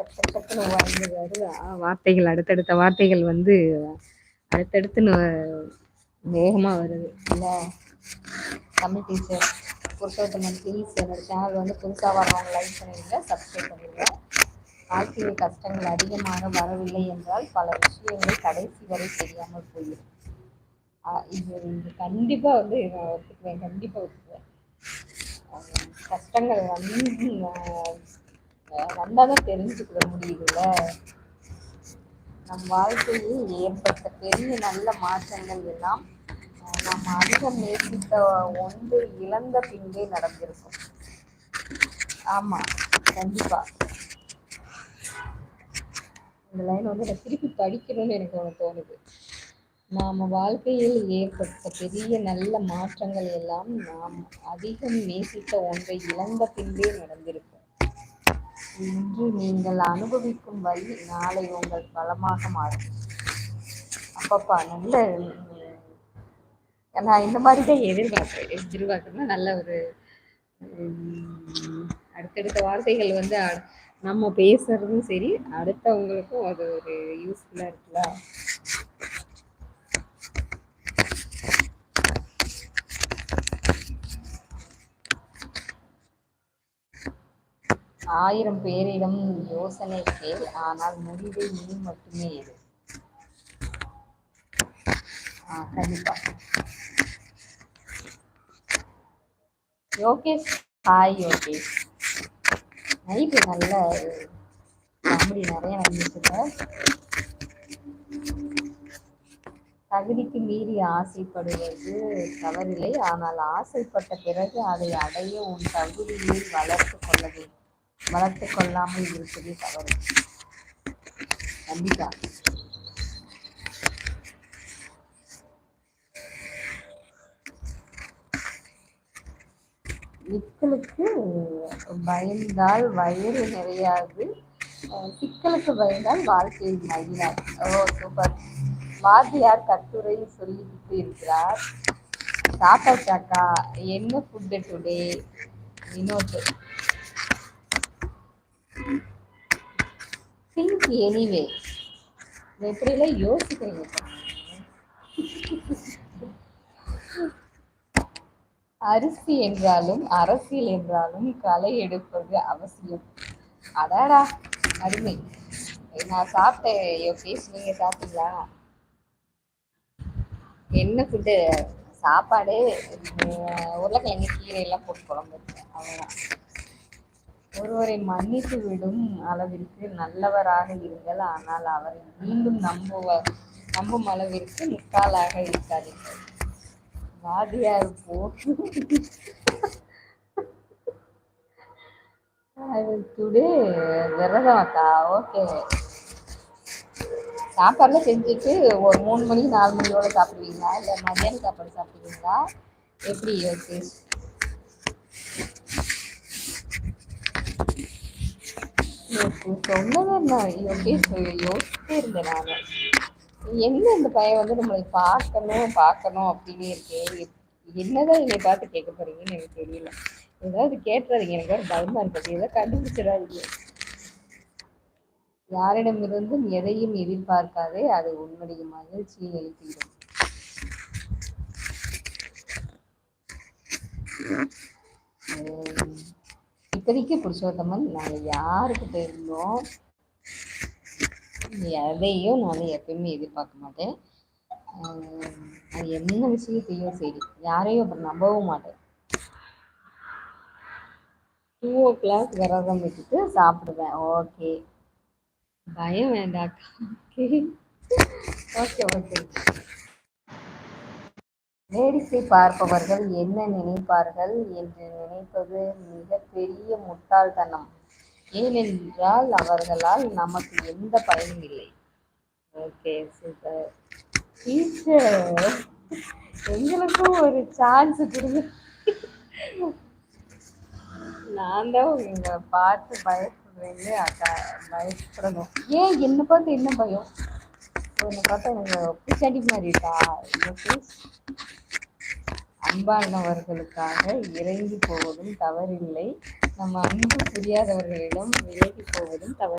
டக்கு டக்குன்னு வந்து வருதா வார்த்தைகள், அடுத்தடுத்த வார்த்தைகள் வந்து அடுத்தடுத்து வேகமா வருது இல்ல. தமிழ் டீச்சர் புருஷோத்தமன் ப்ளீஸ் என்னோட சேனல் வந்து புதுசாக வர்றவங்க லைக் பண்ணிடுங்க, சப்ஸ்கிரைப் பண்ணிடுங்க. வாழ்க்கையில் கஷ்டங்கள் அதிகமாக வரவில்லை என்றால் பல விஷயங்கள் கடைசி வரை தெரியாமல் போயிடும். இது இது கண்டிப்பாக வந்து நான் ஒத்துக்குவேன், கண்டிப்பாக ஒத்துக்குவேன். கஷ்டங்கள் வந்து வந்தால் தான் தெரிஞ்சுக்கிட முடியுதுல்ல. நம் வாழ்க்கையில் ஏற்பட்ட பெரிய நல்ல மாற்றங்கள் எல்லாம் நாம் அதிகம் நேசித்த ஒன்று இழந்த பின்பே நடந்திருக்கும். ஆமா, கண்டிப்பா. இந்த லைன் வந்து நான் திருப்பி படிக்கணும்னு எனக்கு ஒன்று தோணுது. நாம் வாழ்க்கையில் ஏற்பட்ட பெரிய நல்ல மாற்றங்கள் எல்லாம் நாம் அதிகம் நேசித்த ஒன்றை இழந்த பின்பே நடந்திருக்கும். இன்று நீங்கள் அனுபவிக்கும் வழி நாளை உங்கள் பலமாக மாறும். அப்பப்பா நல்ல, நான் இந்த மாதிரி தான் எதிர்பார்க்குறேன்னா நல்ல ஒரு அடுத்தடுத்த வார்த்தைகள் வந்து நம்ம பேசுறதும் சரி, அடுத்தவங்களுக்கும் அது ஒரு யூஸ்ஃபுல்லா இருக்குல்ல. ஆயிரம் பேரிடம் யோசனை கேள், ஆனால் முடிவை நீ மட்டுமே எடு. கண்டிப்பா. யோகேஷ், ஹாய் யோகேஷ். நைட்டு நல்ல காமெடி நிறைய நடந்துச்சுங்க. தகுதிக்கு மீறி ஆசைப்படுவது தவறில்லை, ஆனால் ஆசைப்பட்ட பிறகு அதை அடைய உன் தகுதியை வளர்த்து கொள்ளாமல் இருப்பதே தவறு. கண்டிப்பா. சிக்கலுக்கு பயந்தால் வயிறு நிறையாது, சிக்கலுக்கு பயந்தால் வாழ்க்கையில் மகிழாது. ஓ சூப்பர். வாத்தியார் கட்டுரை சொல்லிக்கிட்டு இருக்கிறார். சாப்பிட்டாக்கா? என்ன food today? Vinod. Think anyway. எப்படிலாம் யோசிக்கிறீங்க? அரிசி என்றாலும் அரசியல் என்றாலும் களை எடுப்பது அவசியம். அடாடா, அருமை. நான் சாப்பிட்டேன் யோகேஷ், நீங்க சாப்பிட்டீங்களா? என்ன ஃபுட்டு? சாப்பாடு, உருளைக்கிழங்கு கீரை எல்லாம் போட்டு குழம்பு வச்சேன், அவ்வளோதான். ஒருவரை மன்னித்து விடும் அளவிற்கு நல்லவராக இருங்கள், ஆனால் அவரை மீண்டும் நம்பும் அளவிற்கு முட்டாளாக இருக்காதீர்கள். வாதியார் போட்டு டுடே விரதம் அக்கா. ஓகே. சாப்பாடுலாம் செஞ்சுட்டு ஒரு 3 மணி 4 மணியோட சாப்பிடுவீங்களா, இல்லை மதியானம் சாப்பாடு சாப்பிடுவீங்களா, எப்படி யோகேஷ்? சொன்னதான் யோசிச்சுட்டே இருந்தேன் நான். என்ன இந்த பையன் வந்து நம்மளை பார்க்கணும் அப்படின்னு இருக்கேன். என்னதான் என்னை பார்த்து கேட்க போறீங்கன்னு எனக்கு தெரியல. ஏதாவது கேட்டுறாதீங்க, எனக்கு ஒரு பயமா இருக்கு. ஏதாவது கண்டுபிடிச்சிடாதீங்க. யாரிடமிருந்தும் எதையும் எதிர்பார்க்காதே, அது உன்னுடைய மகிழ்ச்சியை எழுப்பிடும். இப்போதைக்கு புருஷோத்தமன், நாங்கள் யாருக்கிட்ட இருந்தோம் எதையும் நான் எப்பயுமே எதிர்பார்க்க மாட்டேன். அது என்ன விஷயத்தையும் சரி, யாரையும் அப்புறம் நம்பவும் மாட்டேன். 2 o'clock விரதம் விட்டுட்டு சாப்பிடுவேன். ஓகே, பயம் வேண்டாக்கா. Okay okay. வேடிக்கை பார்ப்பவர்கள் என்ன நினைப்பார்கள் என்று நினைப்பது மிகப்பெரிய முட்டாள்தனம். ஏனென்றால் அவர்களால் நமக்கு எந்த பயனும் இல்லை. Okay super. டீச்சர், எங்களுக்கும் ஒரு சான்ஸ் கொடுங்க. நான் தான் உங்களை பார்த்து பயப்படுறேன்னு அக்கா. பயப்படணும் ஏன்? என்னை பார்த்து என்ன பயம்? என்னை பார்த்தா எனக்கு பிச்சாண்டி மாதிரி இருக்கா? அன்பானவர்களுக்காக இறங்கி போவதும் தவறில்லை, நம்ம அன்பு புரியாதவர்களிடம் விலகி போவதும் தவறு.